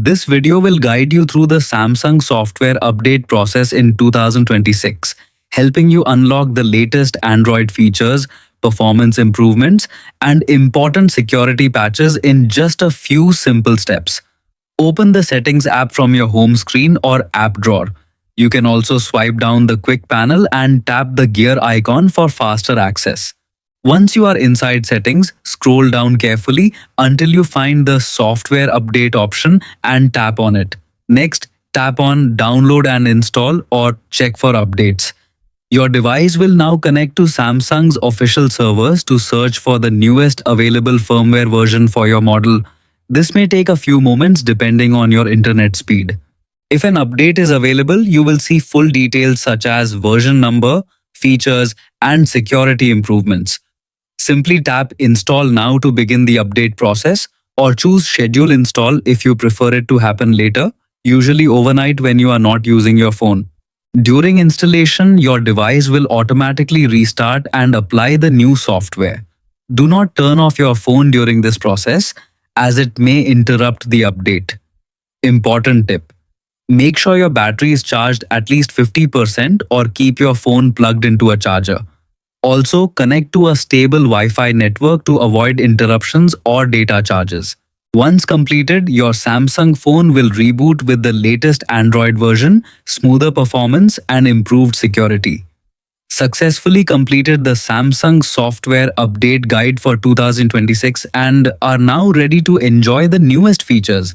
This video will guide you through the Samsung software update process in 2026, helping you unlock the latest Android features, performance improvements, and important security patches in just a few simple steps. Open the Settings app from your home screen or app drawer. You can also swipe down the quick panel and tap the gear icon for faster access. Once you are inside Settings, scroll down carefully until you find the Software Update option and tap on it. Next, tap on Download and Install or Check for updates. Your device will now connect to Samsung's official servers to search for the newest available firmware version for your model. This may take a few moments depending on your internet speed. If an update is available, you will see full details such as version number, features, and security improvements. Simply tap Install Now to begin the update process, or choose Schedule Install if you prefer it to happen later, usually overnight when you are not using your phone. During installation, your device will automatically restart and apply the new software. Do not turn off your phone during this process, as it may interrupt the update. Important tip: make sure your battery is charged at least 50% or keep your phone plugged into a charger. Also, connect to a stable Wi-Fi network to avoid interruptions or data charges. Once completed, your Samsung phone will reboot with the latest Android version, smoother performance, and improved security. Successfully completed the Samsung Software Update Guide for 2026 and are now ready to enjoy the newest features.